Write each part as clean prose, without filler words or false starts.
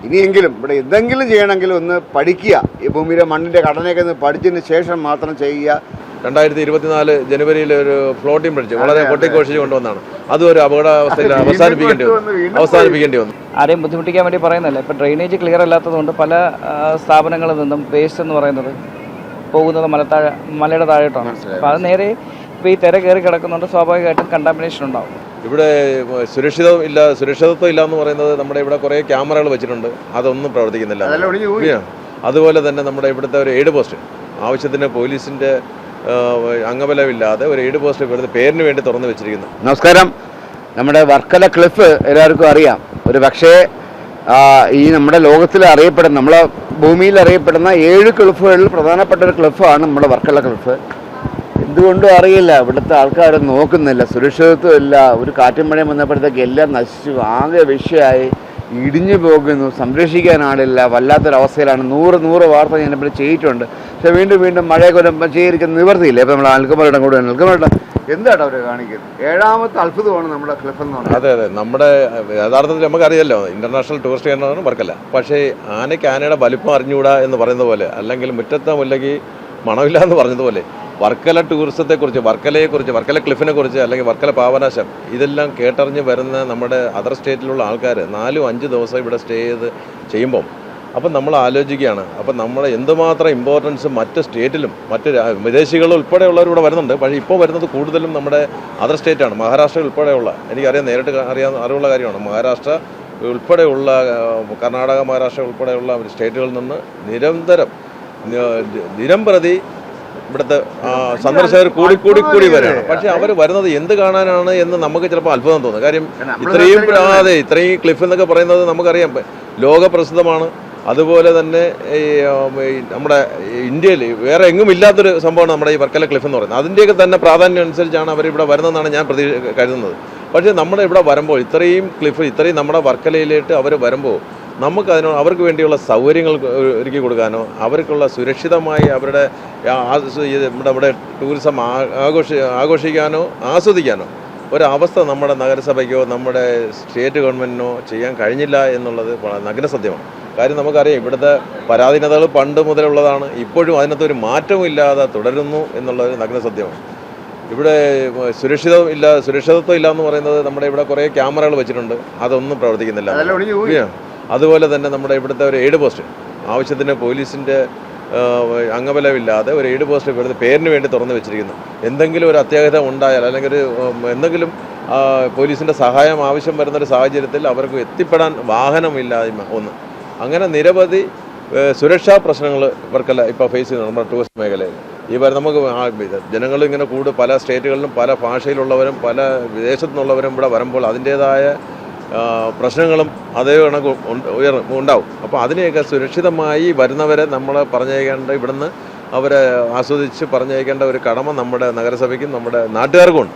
ഇനിയെങ്കിലും ഇവിടെ എന്തെങ്കിലും ചെയ്യണമെങ്കിൽ ഒന്ന് പഠിക്കുക. ഈ ഭൂമിയിലെ മണ്ണിൻ്റെ ഘടനയൊക്കെ ഒന്ന് പഠിച്ചതിന് ശേഷം മാത്രം ചെയ്യുക. 2024 ജനുവരിയിൽ ഒരു ഫ്ലോട്ടിംഗ് ബ്രിഡ്ജ് വളരെ കൊട്ടിഘോഷിച്ച് കൊണ്ടുവന്നാണ്. അതും ഒരു അപകടാവസ്ഥയിൽ അവസാനിപ്പിക്കേണ്ടി വന്നു. ആരെയും ബുദ്ധിമുട്ടിക്കാൻ വേണ്ടി പറയുന്നില്ല. ഇപ്പോൾ ഡ്രെയിനേജ് ക്ലിയർ അല്ലാത്തതുകൊണ്ട് പല സ്ഥാപനങ്ങളിൽ നിന്നും വേസ്റ്റ് എന്ന് പറയുന്നത് പോകുന്നത് മലയുടെ താഴോട്ടാണ്. അപ്പോൾ അത് നേരെ ഇപ്പോൾ ഈ തിര കയറി കിടക്കുന്നുണ്ട്, സ്വാഭാവികമായിട്ടും കണ്ടാമിനേഷൻ ഉണ്ടാവും. ഇവിടെ സുരക്ഷിതത്വം ഇല്ല എന്ന് പറയുന്നത് നമ്മുടെ ഇവിടെ കുറേ ക്യാമറകൾ വെച്ചിട്ടുണ്ട്, അതൊന്നും പ്രവർത്തിക്കുന്നില്ല. അതുപോലെ തന്നെ നമ്മുടെ ഇവിടുത്തെ ഒരു എയ്ഡ് പോസ്റ്റ് ആവശ്യത്തിന് പോലീസിൻ്റെ അംഗബലമില്ലാതെ ഒരു എയ്ഡ് പോസ്റ്റ് ഇവിടുത്തെ പേരിന് വേണ്ടി തുറന്നു വെച്ചിരിക്കുന്നു. നമസ്കാരം. നമ്മുടെ വർക്കല ക്ലിഫ് എല്ലാവർക്കും അറിയാം. ഒരു പക്ഷേ ഈ നമ്മുടെ ലോകത്തിൽ അറിയപ്പെടുന്ന, നമ്മളെ ഭൂമിയിൽ അറിയപ്പെടുന്ന 7 ക്ലിഫുകളിൽ പ്രധാനപ്പെട്ട ഒരു ക്ലിഫാണ് നമ്മുടെ വർക്കല ക്ലിഫ്. എന്തുകൊണ്ടും അറിയില്ല, ഇവിടുത്തെ ആൾക്കാർ നോക്കുന്നില്ല, സുരക്ഷിതത്വം ഇല്ല. ഒരു കാറ്റും മഴയും വന്നപ്പോഴത്തേക്ക് എല്ലാം നശിച്ചു, ആകെ വിഷയമായി, ഇടിഞ്ഞു പോകുന്നു, സംരക്ഷിക്കാൻ ആളില്ല, വല്ലാത്തൊരവസ്ഥയിലാണ്. 100 വാർത്ത ഞാനിപ്പോൾ ചെയ്തിട്ടുണ്ട്. പക്ഷെ വീണ്ടും മഴയൊക്കെ വരുമ്പോൾ ചെയ്തിരിക്കുന്ന നിവർത്തിയില്ല. ഇപ്പം നമ്മൾ അൽക്കമലയുടെ കൂടെ നിൽക്കുമ്പോഴേ എന്താണ് അവർ കാണിക്കുന്നത്? 7ാമത്തെ അത്ഭുതമാണ് നമ്മുടെ ക്ലിഫ് എന്ന് പറയുന്നത്. അതെ, നമ്മുടെ യഥാർത്ഥത്തിൽ നമുക്കറിയാമല്ലോ, ഇന്റർനാഷണൽ ടൂറിസ്റ്റ് കേന്ദ്രമാണ് വർക്കല. പക്ഷേ ആനയുടെ വലിപ്പം അറിഞ്ഞുകൂടാ എന്ന് പറയുന്ന പോലെ, അല്ലെങ്കിൽ മുറ്റത്തെ മുല്ലയ്ക്ക് മണമില്ല എന്ന് പറഞ്ഞതുപോലെ വർക്കല ടൂറിസത്തെക്കുറിച്ച്, വർക്കല ക്ലിഫിനെ കുറിച്ച്, അല്ലെങ്കിൽ വർക്കല പാവനാശം, ഇതെല്ലാം കേട്ടറിഞ്ഞ് വരുന്ന നമ്മുടെ അതർ സ്റ്റേറ്റിലുള്ള ആൾക്കാർ 4-5 ദിവസം ഇവിടെ സ്റ്റേ ചെയ്യുമ്പം അപ്പം നമ്മൾ ആലോചിക്കുകയാണ്, അപ്പം നമ്മൾ എന്തുമാത്രം ഇമ്പോർട്ടൻസ് മറ്റ് സ്റ്റേറ്റിലും മറ്റ് വിദേശികൾ ഉൾപ്പെടെയുള്ളവർ ഇവിടെ വരുന്നുണ്ട്. പക്ഷേ ഇപ്പോൾ വരുന്നത് കൂടുതലും നമ്മുടെ അതർ സ്റ്റേറ്റാണ്. മഹാരാഷ്ട്ര ഉൾപ്പെടെയുള്ള, എനിക്കറിയാം, നേരിട്ട് അറിവുള്ള കാര്യമാണ്. മഹാരാഷ്ട്ര ഉൾപ്പെടെയുള്ള, കർണാടക, മഹാരാഷ്ട്ര ഉൾപ്പെടെയുള്ള സ്റ്റേറ്റുകളിൽ നിന്ന് നിരം പ്രതി ഇവിടുത്തെ സന്ദർശകർ കൂടി വരികയാണ്. പക്ഷെ അവർ വരുന്നത് എന്ത് കാണാനാണ് എന്ന് നമുക്ക് ചിലപ്പോൾ അത്ഭുതം തോന്നും. കാര്യം ഇത്രയും ക്ലിഫ് എന്നൊക്കെ പറയുന്നത് നമുക്കറിയാം, ലോകപ്രസിദ്ധമാണ്. അതുപോലെ തന്നെ ഈ നമ്മുടെ ഇന്ത്യയിൽ വേറെ എങ്ങും ഇല്ലാത്തൊരു സംഭവമാണ് നമ്മുടെ ഈ വർക്കല ക്ലിഫ് എന്ന് പറയുന്നത്. അതിൻ്റെയൊക്കെ തന്നെ പ്രാധാന്യം അനുസരിച്ചാണ് അവരിവിടെ വരുന്നതെന്നാണ് ഞാൻ കരുതുന്നത്. പക്ഷേ നമ്മുടെ ഇവിടെ വരുമ്പോൾ ഇത്രയും ക്ലിഫ്, ഇത്രയും നമ്മുടെ വർക്കലയിലേക്ക് അവർ വരുമ്പോൾ നമുക്ക് അവർക്ക് വേണ്ടിയുള്ള സൗകര്യങ്ങൾ ഒരുക്കി കൊടുക്കാനോ, അവർക്കുള്ള സുരക്ഷിതമായി അവരുടെ ഇവിടെ ടൂറിസം ആഘോഷിക്കാനോ ആസ്വദിക്കാനോ ഒരവസ്ഥ നമ്മുടെ നഗരസഭയ്ക്കോ നമ്മുടെ സ്റ്റേറ്റ് ഗവൺമെൻറ്റിനോ ചെയ്യാൻ കഴിഞ്ഞില്ല എന്നുള്ളത് നഗ്നസത്യമാണ്. കാര്യം നമുക്കറിയാം, ഇവിടുത്തെ പരാധീനതകൾ പണ്ട് മുതലുള്ളതാണ്. ഇപ്പോഴും അതിനകത്തൊരു മാറ്റവും ഇല്ലാതെ തുടരുന്നു എന്നുള്ളത് നഗ്നസത്യമാണ്. ഇവിടെ സുരക്ഷിതത്വം ഇല്ല എന്ന് പറയുന്നത് നമ്മുടെ ഇവിടെ കുറേ ക്യാമറകൾ വെച്ചിട്ടുണ്ട്, അതൊന്നും പ്രവർത്തിക്കുന്നില്ല. അതുപോലെ തന്നെ നമ്മുടെ ഇവിടുത്തെ ഒരു എയ്ഡ് പോസ്റ്റ് ആവശ്യത്തിന് പോലീസിൻ്റെ അംഗബലമില്ലാതെ ഒരു എയ്ഡ് പോസ്റ്റ് ഇവിടുത്തെ പേരിന് വേണ്ടി തുറന്നു വെച്ചിരിക്കുന്നു. എന്തെങ്കിലും ഒരു അത്യാഹിതം ഉണ്ടായാൽ, അല്ലെങ്കിൽ എന്തെങ്കിലും പോലീസിൻ്റെ സഹായം ആവശ്യം വരുന്നൊരു സാഹചര്യത്തിൽ അവർക്ക് എത്തിപ്പെടാൻ വാഹനമില്ലായ്മ ഒന്ന്, അങ്ങനെ നിരവധി സുരക്ഷാ പ്രശ്നങ്ങൾ ഇവർക്കല്ല ഇപ്പോൾ ഫേസ് ചെയ്യുന്നത് നമ്മുടെ ടൂറിസ്റ്റ് മേഖലയിൽ. നമുക്ക് ജനങ്ങൾ ഇങ്ങനെ പല സ്റ്റേറ്റുകളിലും പല ഭാഷയിലുള്ളവരും പല വിദേശത്തു നിന്നുള്ളവരും ഇവിടെ വരുമ്പോൾ അതിൻ്റേതായ പ്രശ്നങ്ങളും അതേ കണക്ക് ഉണ്ടാവും. അപ്പോൾ അതിനെയൊക്കെ സുരക്ഷിതമായി വരുന്നവരെ നമ്മൾ പറഞ്ഞയക്കേണ്ട, ഇവിടുന്ന് അവരെ ആസ്വദിച്ച് പറഞ്ഞയക്കേണ്ട ഒരു കടമ നമ്മുടെ നഗരസഭയ്ക്കും നമ്മുടെ നാട്ടുകാർക്കും ഉണ്ട്.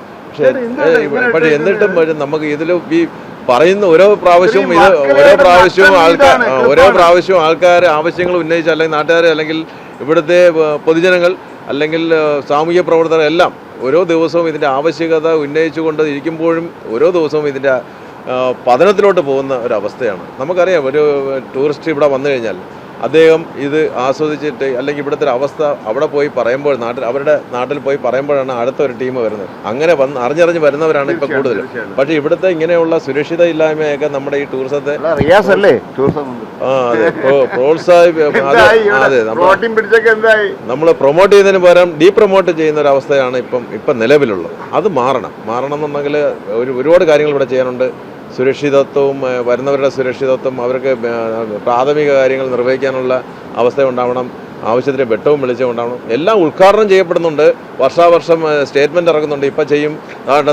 പക്ഷേ എന്നിട്ടും നമുക്ക് ഇതിൽ ഈ പറയുന്ന ഓരോ പ്രാവശ്യവും ആൾക്കാർ ആവശ്യങ്ങൾ ഉന്നയിച്ച്, അല്ലെങ്കിൽ നാട്ടുകാർ, അല്ലെങ്കിൽ ഇവിടുത്തെ പൊതുജനങ്ങൾ, അല്ലെങ്കിൽ സാമൂഹ്യ പ്രവർത്തകർ എല്ലാം ഓരോ ദിവസവും ഇതിൻ്റെ ആവശ്യകത ഉന്നയിച്ചുകൊണ്ട് ഇരിക്കുമ്പോഴും ഓരോ ദിവസവും ഇതിൻ്റെ പതനത്തിലോട്ട് പോകുന്ന ഒരവസ്ഥയാണ്. നമുക്കറിയാം, ഒരു ടൂറിസ്റ്റ് ഇവിടെ വന്നു കഴിഞ്ഞാൽ അദ്ദേഹം ഇത് ആസ്വദിച്ചിട്ട്, അല്ലെങ്കിൽ ഇവിടുത്തെ ഒരു അവസ്ഥ അവിടെ പോയി പറയുമ്പോൾ, അവരുടെ നാട്ടിൽ പോയി പറയുമ്പോഴാണ് അടുത്തൊരു ടീം വരുന്നത്. അങ്ങനെ അറിഞ്ഞറിഞ്ഞ് വരുന്നവരാണ് ഇപ്പോൾ കൂടുതൽ. പക്ഷേ ഇവിടുത്തെ ഇങ്ങനെയുള്ള സുരക്ഷിത ഇല്ലായ്മയൊക്കെ നമ്മുടെ ഈ ടൂറിസത്തെ നമ്മൾ പ്രൊമോട്ട് ചെയ്യുന്നതിന് പകരം ഡീപ്രൊമോട്ട് ചെയ്യുന്ന ഒരു അവസ്ഥയാണ് ഇപ്പം നിലവിലുള്ളത്. അത് മാറണം എന്നുണ്ടെങ്കിൽ ഒരുപാട് കാര്യങ്ങൾ ഇവിടെ ചെയ്യാനുണ്ട്. സുരക്ഷിതത്വവും, വരുന്നവരുടെ സുരക്ഷിതത്വം, അവർക്ക് പ്രാഥമിക കാര്യങ്ങൾ നിർവഹിക്കാനുള്ള അവസ്ഥ ഉണ്ടാവണം. ആവശ്യത്തിന് വെട്ടവും വെളിച്ചവും ഉണ്ടാവണം. എല്ലാം ഉദ്ഘാടനം ചെയ്യപ്പെടുന്നുണ്ട്. വർഷാവർഷം സ്റ്റേറ്റ്മെൻറ്റ് ഇറങ്ങുന്നുണ്ട്. ഇപ്പം ചെയ്യും,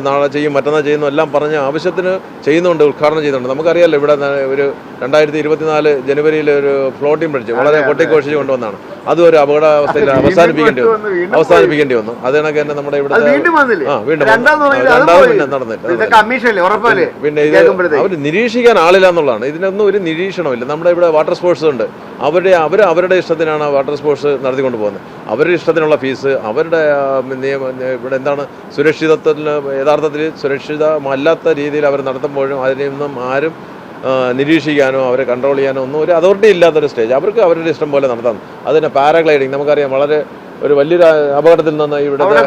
നാളെ ചെയ്യും, മറ്റന്നാൾ ചെയ്യുന്നു എല്ലാം പറഞ്ഞ് ആവശ്യത്തിന് ചെയ്യുന്നുണ്ട്, ഉദ്ഘാടനം ചെയ്യുന്നുണ്ട്. നമുക്കറിയാമല്ലോ, ഇവിടെ ഒരു 2024 ജനുവരിയിൽ ഒരു ഫ്ലോട്ടിംഗ് ബ്രിഡ്ജ് വളരെ കൊട്ടിഘോഷിച്ച് കൊണ്ടുവന്നാണ്. അതും ഒരു അപകടാവസ്ഥയിൽ അവസാനിപ്പിക്കേണ്ടി വന്നു. അത് കണക്ക് തന്നെ നമ്മുടെ ഇവിടെ നടന്നില്ല. പിന്നെ ഇത് അവർ നിരീക്ഷിക്കാൻ ആളില്ല എന്നുള്ളതാണ്. ഇതിനൊന്നും ഒരു നിരീക്ഷണമില്ല. നമ്മുടെ ഇവിടെ വാട്ടർ സ്പോർട്സ് ഉണ്ട്. അവരുടെ ഇഷ്ടത്തിനാണ് വാട്ടർ സ്പോർട്സ് നടത്തിക്കൊണ്ട് പോകുന്നത്. അവരുടെ ഇഷ്ടത്തിനുള്ള ഫീസ്, അവരുടെ ഇവിടെ എന്താണ് സുരക്ഷിതത്വത്തിന് യഥാർത്ഥത്തിൽ സുരക്ഷിതമല്ലാത്ത രീതിയിൽ അവർ നടത്തുമ്പോഴും അതിനൊന്നും ആരും നിരീക്ഷിക്കാനോ അവരെ കൺട്രോൾ ചെയ്യാനോ ഒന്നും ഒരു അതോറിറ്റി ഇല്ലാത്തൊരു സ്റ്റേജ്. അവർക്ക് അവരുടെ ഇഷ്ടം പോലെ നടത്താം. അതിന് പാരാഗ്ലൈഡിങ് നമുക്കറിയാം, വളരെ ഒരു വലിയൊരു അപകടത്തിൽ നിന്ന് ഇവിടുത്തെ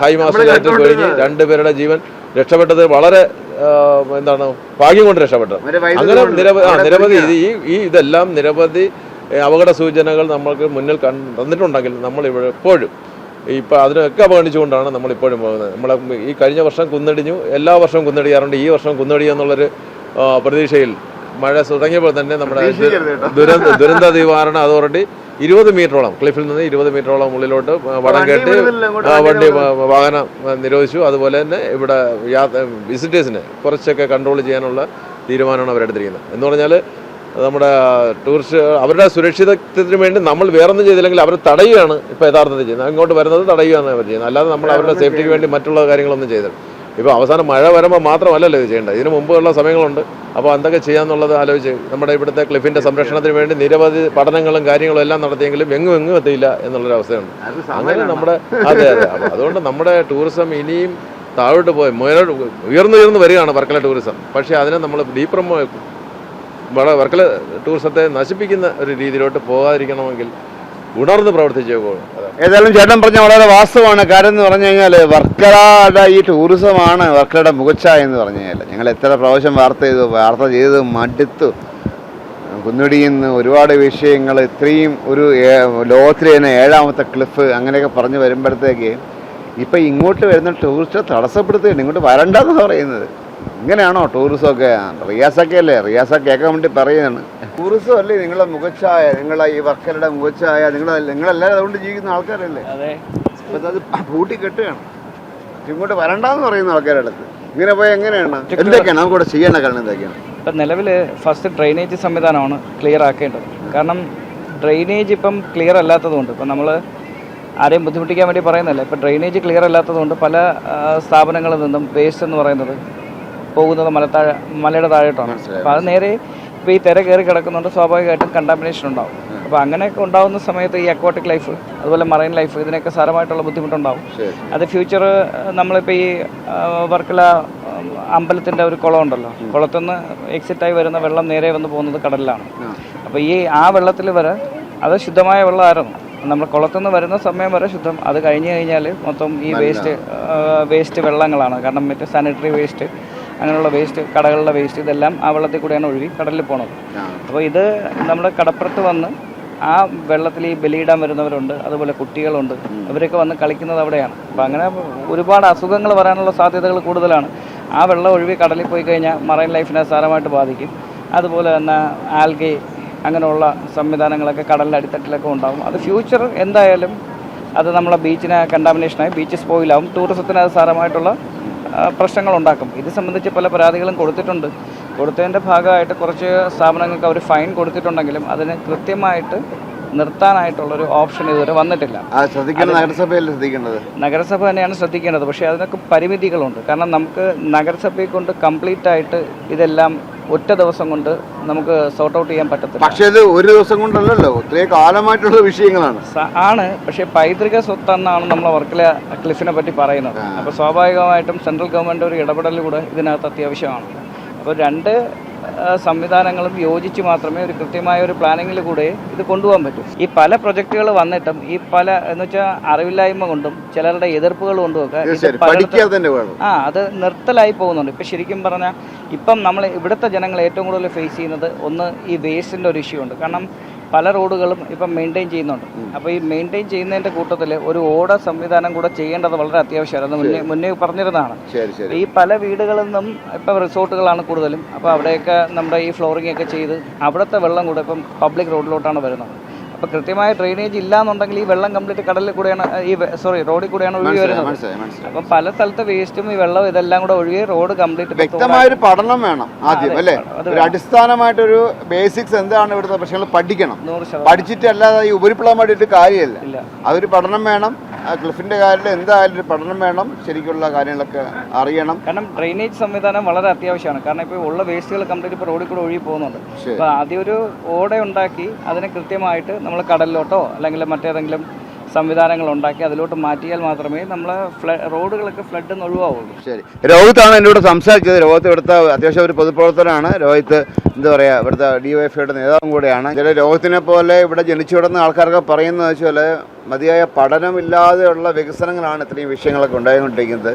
ഹൈമാസ്റ്റ് കഴിഞ്ഞ് 2 പേരുടെ ജീവൻ രക്ഷപ്പെട്ടത് വളരെ ഭാഗ്യം കൊണ്ട് രക്ഷപ്പെട്ടത്. അങ്ങനെ നിരവധി ഇതെല്ലാം നിരവധി അപകട സൂചനകൾ നമ്മൾക്ക് മുന്നിൽ തന്നിട്ടുണ്ടെങ്കിൽ നമ്മൾ ഇവിടെ എപ്പോഴും ഇപ്പം അതിനൊക്കെ അവഗണിച്ചുകൊണ്ടാണ് നമ്മളിപ്പോഴും പോകുന്നത്. നമ്മളെ ഈ കഴിഞ്ഞ വർഷം കുന്നിടിഞ്ഞു, എല്ലാ വർഷവും കുന്നിടിയാറുണ്ട്, ഈ വർഷം കുന്നിടിയെന്നുള്ളൊരു പ്രതീക്ഷയിൽ മഴ തുടങ്ങിയപ്പോൾ തന്നെ നമ്മുടെ ദുരന്ത നിവാരണ അതോറിറ്റി 20 മീറ്ററോളം ക്ലിഫിൽ നിന്ന് 20 മീറ്ററോളം ഉള്ളിലോട്ട് വടം കെട്ടി വാഹനം നിരോധിച്ചു. അതുപോലെ തന്നെ ഇവിടെ വിസിറ്റേഴ്സിനെ കുറച്ചൊക്കെ കൺട്രോൾ ചെയ്യാനുള്ള തീരുമാനമാണ് അവരെടുത്തിരിക്കുന്നത്. എന്ന് പറഞ്ഞാൽ നമ്മുടെ ടൂറിസ്റ്റ് അവരുടെ സുരക്ഷിതത്വത്തിന് വേണ്ടി നമ്മൾ വേറൊന്നും ചെയ്തില്ലെങ്കിൽ അവർ തടയുകയാണ് ഇപ്പോൾ യഥാർത്ഥത്തിൽ ചെയ്യുന്നത്. അങ്ങോട്ട് വരുന്നത് തടയുകയാണ് അവർ ചെയ്യുന്നത്, അല്ലാതെ നമ്മൾ അവരുടെ സേഫ്റ്റിക്ക് വേണ്ടി മറ്റുള്ള കാര്യങ്ങളൊന്നും ചെയ്തില്ല. ഇപ്പോൾ അവസാനം മഴ വരുമ്പോൾ മാത്രമല്ലല്ലോ ഇത് ചെയ്യേണ്ടത്, ഇതിന് മുമ്പുള്ള സമയങ്ങളുണ്ട്. അപ്പോൾ എന്തൊക്കെ ചെയ്യാന്നുള്ളത് ആലോചിച്ച് നമ്മുടെ ഇവിടുത്തെ ക്ലിഫിൻ്റെ സംരക്ഷണത്തിന് വേണ്ടി നിരവധി പഠനങ്ങളും കാര്യങ്ങളും എല്ലാം നടത്തിയെങ്കിലും എങ്ങും എത്തിയില്ല എന്നുള്ളൊരു അവസ്ഥയുണ്ട്. അങ്ങനെ നമ്മുടെ അതെ അപ്പോൾ അതുകൊണ്ട് നമ്മുടെ ടൂറിസം ഇനിയും താഴോട്ട് പോയി ഉയർന്നു വരികയാണ് വർക്കല ടൂറിസം. പക്ഷേ അതിനെ നമ്മൾ വർക്കല ടൂറിസത്തെ നശിപ്പിക്കുന്ന ഒരു രീതിയിലോട്ട് പോകാതിരിക്കണമെങ്കിൽ ഉണർന്ന് പ്രവർത്തിച്ചേ പോകും. ഏതായാലും ചേട്ടൻ പറഞ്ഞ വളരെ വാസ്തവമാണ്. കാര്യം എന്ന് പറഞ്ഞു കഴിഞ്ഞാൽ വർക്കലയുടെ ഈ ടൂറിസമാണ് വർക്കലയുടെ മുഖച്ഛായ എന്ന് പറഞ്ഞു കഴിഞ്ഞാൽ. ഞങ്ങൾ എത്ര പ്രാവശ്യം വാർത്ത ചെയ്ത് മടുത്തു. കുന്നിടിയുന്ന ഒരുപാട് വിഷയങ്ങൾ, ഇത്രയും ഒരു ലോകത്തിലെ തന്നെ 7ാമത്തെ ക്ലിഫ് അങ്ങനെയൊക്കെ പറഞ്ഞു വരുമ്പോഴത്തേക്ക് ഇപ്പം ഇങ്ങോട്ട് വരുന്ന ടൂറിസ്റ്റ് തടസ്സപ്പെടുത്തുകയാണ്, ഇങ്ങോട്ട് വരണ്ടെന്ന് പറയുന്നത്. ഇങ്ങനെയാണോ ടൂറിസമൊക്കെ? റിയാസൊക്കെ അല്ലേ, റിയാസൊക്കെ കേൾക്കാൻ വേണ്ടി പറയുകയാണ്. ടൂറിസം അല്ലേ നിങ്ങളുടെ മുഖച്ഛായ, നിങ്ങളെ ഈ വർക്കലയുടെ മുഖച്ഛായ, നിങ്ങളെല്ലാവരും അതുകൊണ്ട് ജീവിക്കുന്ന ആൾക്കാരല്ലേ? അപ്പം അത് പൂട്ടി കെട്ടുകയാണ്, ഇങ്ങോട്ട് വരണ്ടെന്ന് പറയുന്ന ആൾക്കാരുടെ അടുത്ത്. ഇങ്ങനെ പോയി എങ്ങനെയാണ്, എന്തൊക്കെയാണ് നമുക്കിവിടെ ചെയ്യേണ്ട കാരണം എന്തൊക്കെയാണ്? ഇപ്പം നിലവിൽ ഫസ്റ്റ് ഡ്രെയിനേജ് സംവിധാനമാണ് ക്ലിയർ ആക്കേണ്ടത്. കാരണം ഡ്രെയിനേജ് ഇപ്പം ക്ലിയർ അല്ലാത്തതുകൊണ്ട്, ഇപ്പം നമ്മൾ ആരെയും ബുദ്ധിമുട്ടിക്കാൻ വേണ്ടി പറയുന്നില്ല, ഇപ്പം ഡ്രെയിനേജ് ക്ലിയർ അല്ലാത്തതുകൊണ്ട് പല സ്ഥാപനങ്ങളിൽ നിന്നും വേസ്റ്റ് എന്ന് പറയുന്നത് പോകുന്നത് മലയുടെ താഴോട്ടാണ്. അപ്പോൾ അത് നേരെ ഇപ്പോൾ ഈ തിര കയറി കിടക്കുന്നുണ്ട്, സ്വാഭാവികമായിട്ടും കണ്ടാമിനേഷൻ ഉണ്ടാവും. അപ്പോൾ അങ്ങനെയൊക്കെ ഉണ്ടാകുന്ന സമയത്ത് ഈ അക്വാട്ടിക് ലൈഫ് അതുപോലെ മറൈൻ ലൈഫ് ഇതിനൊക്കെ സാരമായിട്ടുള്ള ബുദ്ധിമുട്ടുണ്ടാവും. അത് ഫ്യൂച്ചർ നമ്മളിപ്പോൾ ഈ വർക്കല അമ്പലത്തിൻ്റെ ഒരു കുളം ഉണ്ടല്ലോ, കുളത്തുനിന്ന് എക്സിറ്റായി വരുന്ന വെള്ളം നേരെ വന്ന് പോകുന്നത് കടലിലാണ്. അപ്പോൾ ആ വെള്ളത്തിൽ വരെ അത് ശുദ്ധമായ വെള്ളമായിരുന്നു. നമ്മൾ കുളത്തുനിന്ന് വരുന്ന സമയം വരെ ശുദ്ധം, അത് കഴിഞ്ഞ് കഴിഞ്ഞാൽ മൊത്തം ഈ വേസ്റ്റ് വെള്ളങ്ങളാണ്. കാരണം മറ്റേ സാനിറ്ററി വേസ്റ്റ് അങ്ങനെയുള്ള വേസ്റ്റ്, കടകളുടെ വേസ്റ്റ്, ഇതെല്ലാം ആ വെള്ളത്തിൽ കൂടെയാണ് ഒഴുകി കടലിൽ പോണത്. അപ്പോൾ ഇത് നമ്മുടെ കടപ്പുറത്ത് വന്ന് ആ വെള്ളത്തിൽ ഈ ബലിയിടാൻ വരുന്നവരുണ്ട്, അതുപോലെ കുട്ടികളുണ്ട്, അവരൊക്കെ വന്ന് കളിക്കുന്നത് അവിടെയാണ്. അപ്പോൾ അങ്ങനെ ഒരുപാട് അസുഖങ്ങൾ വരാനുള്ള സാധ്യതകൾ കൂടുതലാണ്. ആ വെള്ളം ഒഴുകി കടലിൽ പോയി കഴിഞ്ഞാൽ മറൈൻ ലൈഫിനെ സാരമായിട്ട് ബാധിക്കും. അതുപോലെ തന്നെ ആൽഗെ അങ്ങനെയുള്ള സംവിധാനങ്ങളൊക്കെ കടലിൻ്റെ അടിത്തട്ടിലൊക്കെ ഉണ്ടാകും. അത് ഫ്യൂച്ചർ എന്തായാലും അത് നമ്മളെ ബീച്ചിനെ കണ്ടാമിനേഷനായി, ബീച്ച് സ്പോയിലാവും, ടൂറിസത്തിന് അത് സാരമായിട്ടുള്ള പ്രശ്നങ്ങളുണ്ടാക്കും. ഇത് സംബന്ധിച്ച് പല പരാതികളും കൊടുത്തതിൻ്റെ ഭാഗമായിട്ട് കുറച്ച് സ്ഥാപനങ്ങൾക്ക് അവർ ഫൈൻ കൊടുത്തിട്ടുണ്ടെങ്കിലും അതിന് കൃത്യമായിട്ട് നിർത്താനായിട്ടുള്ളൊരു ഓപ്ഷൻ ഇതുവരെ വന്നിട്ടില്ല. നഗരസഭ തന്നെയാണ് ശ്രദ്ധിക്കേണ്ടത്. പക്ഷേ അതിനൊക്കെ പരിമിതികളുണ്ട്. കാരണം നമുക്ക് നഗരസഭയെ കൊണ്ട് കംപ്ലീറ്റ് ആയിട്ട് ഇതെല്ലാം ഒറ്റ ദിവസം കൊണ്ട് നമുക്ക് സോർട്ട് ഔട്ട് ചെയ്യാൻ പറ്റത്തില്ല. പക്ഷേ ഇത് ഒരു ദിവസം കൊണ്ടല്ലല്ലോ, ഒത്തിരി കാലമായിട്ടുള്ള വിഷയങ്ങളാണ്. പക്ഷേ പൈതൃക സ്വത്തെന്നാണ് നമ്മൾ വർക്കല ക്ലിഫിനെ പറ്റി പറയുന്നത്. അപ്പോൾ സ്വാഭാവികമായിട്ടും സെൻട്രൽ ഗവൺമെൻറ് ഒരു ഇടപെടൽ കൂടെ ഇതിനകത്ത് അത്യാവശ്യമാണ്. അപ്പോൾ രണ്ട് സംവിധാനങ്ങളും യോജിച്ച് മാത്രമേ ഒരു കൃത്യമായ ഒരു പ്ലാനിങ്ങിൽ കൂടെ ഇത് കൊണ്ടുപോകാൻ പറ്റും. ഈ പല പ്രൊജക്റ്റുകൾ വന്നിട്ടും ഈ പല എന്ന് വെച്ചാൽ അറിവില്ലായ്മ കൊണ്ടും ചിലരുടെ എതിർപ്പുകൾ കൊണ്ടുമൊക്കെ അത് നിർത്തലായി പോകുന്നുണ്ട്. ഇപ്പം ശരിക്കും പറഞ്ഞാൽ ഇപ്പം നമ്മൾ ഇവിടുത്തെ ജനങ്ങൾ ഏറ്റവും കൂടുതൽ ഫേസ് ചെയ്യുന്നത് ഒന്ന് ഈ വേസ്റ്റിൻ്റെ ഒരു ഇഷ്യൂ ഉണ്ട്. കാരണം പല റോഡുകളും ഇപ്പം മെയിൻറ്റെയിൻ ചെയ്യുന്നുണ്ട്. അപ്പോൾ ഈ മെയിൻറ്റെയിൻ ചെയ്യുന്നതിൻ്റെ കൂട്ടത്തിൽ ഒരു ഓട സംവിധാനം കൂടെ ചെയ്യേണ്ടത് വളരെ അത്യാവശ്യമാണ്. അത് മുന്നേ പറഞ്ഞിരുന്നതാണ്. ഈ പല വീടുകളിൽ നിന്നും ഇപ്പം റിസോർട്ടുകളാണ് കൂടുതലും. അപ്പോൾ അവിടെയൊക്കെ നമ്മുടെ ഈ ഫ്ലോറിംഗ് ഒക്കെ ചെയ്ത് അവിടുത്തെ വെള്ളം കൂടെ ഇപ്പം പബ്ലിക് റോഡിലോട്ടാണ് വരുന്നത്. അപ്പോൾ കൃത്യമായ ഡ്രെയിനേജ് ഇല്ലാന്നുണ്ടെങ്കിൽ ഈ വെള്ളം കംപ്ലീറ്റ് കടലിൽ കൂടെയാണ് റോഡിൽ കൂടെയാണ് ഒഴുകി വരുന്നത്. അപ്പം പല സ്ഥലത്തെ വേസ്റ്റും ഈ വെള്ളം ഇതെല്ലാം കൂടെ ഒഴുകി റോഡ് കംപ്ലീറ്റ് വ്യക്തമായൊരു പഠനം വേണം ആദ്യം, അല്ലേ? അടിസ്ഥാനമായിട്ടൊരു ബേസിക്സ് എന്താണ് ഇവിടുത്തെ പ്രശ്നങ്ങൾ പഠിക്കണം. പഠിച്ചിട്ട് അല്ലാതെ ഈ ഉപരിപ്ലവമായിട്ട് കാര്യമല്ല. അതൊരു പഠനം വേണം. ക്ലിഫിന്റെ കാര്യത്തിൽ എന്തായാലും ഒരു പഠനം വേണം, ശരിക്കുള്ള കാര്യങ്ങളൊക്കെ അറിയണം. കാരണം ഡ്രെയിനേജ് സംവിധാനം വളരെ അത്യാവശ്യമാണ്. കാരണം ഇപ്പോൾ ഉള്ള വേസ്റ്റുകൾ കംപ്ലീറ്റ് ഇപ്പോൾ റോഡിൽ കൂടെ ഒഴുകി പോകുന്നുണ്ട്. അപ്പോൾ ആദ്യം ഒരു ഓട ഉണ്ടാക്കി അതിനെ കൃത്യമായിട്ട് നമ്മൾ കടലിലോട്ടോ അല്ലെങ്കിൽ മറ്റേതെങ്കിലും സംവിധാനങ്ങൾ ഉണ്ടാക്കി അതിലോട്ട് മാറ്റിയാൽ മാത്രമേ നമ്മളെ റോഡുകളൊക്കെ ഫ്ലഡ് നിന്ന് ഒഴിവാവുള്ളൂ. ശരി, രോഹിത്താണ് എന്നോട് സംസാരിച്ചത്. രോഹിത്ത് ഇവിടുത്തെ അത്യാവശ്യം ഒരു പൊതുപ്രവർത്തനമാണ്. രോഹിത്ത് എന്താ പറയുക, ഇവിടുത്തെ DYFIയുടെ നേതാവും കൂടെയാണ്. ചില രോഹിത്തിനെ പോലെ ഇവിടെ ജനിച്ചു വിടുന്ന ആൾക്കാരൊക്കെ പറയുന്നത് വെച്ചാൽ മതിയായ പഠനമില്ലാതെയുള്ള വികസനങ്ങളാണ് ഇത്രയും വിഷയങ്ങളൊക്കെ ഉണ്ടായിക്കൊണ്ടിരിക്കുന്നത്.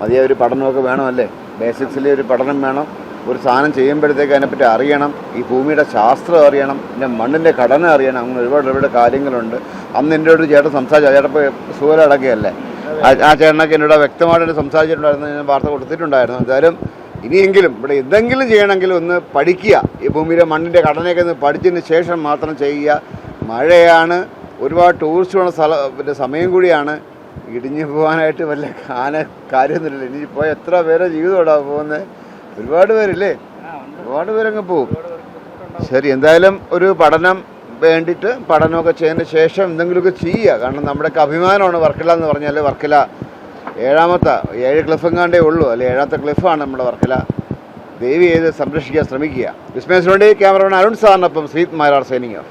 മതിയായ ഒരു പഠനമൊക്കെ വേണമല്ലേ, ബേസിക്സിലെ ഒരു പഠനം വേണം. ഒരു സാധനം ചെയ്യുമ്പോഴത്തേക്ക് അതിനെപ്പറ്റി അറിയണം, ഈ ഭൂമിയുടെ ശാസ്ത്രം അറിയണം, പിന്നെ മണ്ണിൻ്റെ ഘടന അറിയണം. അങ്ങനെ ഒരുപാട് കാര്യങ്ങളുണ്ട്. അന്ന് എൻ്റെ ഒരു ചേട്ടൻ സംസാരിച്ചു, ചേട്ടപ്പോൾ സൂര്യടക്കുകയല്ലേ, ആ ചേട്ടനൊക്കെ എന്നോട് വ്യക്തമായിട്ട് സംസാരിച്ചിട്ടുണ്ടായിരുന്നു, ഞാൻ വാർത്ത കൊടുത്തിട്ടുണ്ടായിരുന്നു. എന്തായാലും ഇനിയെങ്കിലും ഇവിടെ എന്തെങ്കിലും ചെയ്യണമെങ്കിൽ ഒന്ന് പഠിക്കുക, ഈ ഭൂമിയിലെ മണ്ണിൻ്റെ ഘടനയൊക്കെ ഒന്ന് പഠിച്ചതിന് ശേഷം മാത്രം ചെയ്യുക. മഴയാണ്, ഒരുപാട് ടൂറിസ്റ്റ് പോകുന്ന പിന്നെ സമയം കൂടിയാണ്. ഇടിഞ്ഞു പോകാനായിട്ട് വല്ല കാര്യമൊന്നുമില്ല. ഇനി പോയ എത്ര പേരെ ജീവിതമാണ് പോകുന്നത്, ഒരുപാട് പേരില്ലേ, ഒരുപാട് പേരങ്ങ് പോവും. ശരി, എന്തായാലും ഒരു പഠനം വേണ്ടിയിട്ട് പഠനമൊക്കെ ചെയ്തതിന് ശേഷം എന്തെങ്കിലുമൊക്കെ ചെയ്യുക. കാരണം നമ്മുടെയൊക്കെ അഭിമാനമാണ് വർക്കല എന്ന് പറഞ്ഞാൽ. വർക്കല 7 ക്ലിഫെങ്ങാണ്ടേ ഉള്ളൂ, അല്ലെ 7ാമത്തെ ക്ലിഫാണ് നമ്മുടെ വർക്കല. ദയവ് ചെയ്ത് സംരക്ഷിക്കാൻ ശ്രമിക്കുക. വിസ്മയസിന് വേണ്ടി ക്യാമറമാൻ അരുൺ സാറിനൊപ്പം ശ്രീത് മാരാർ സൈനിങ് ഓഫ്.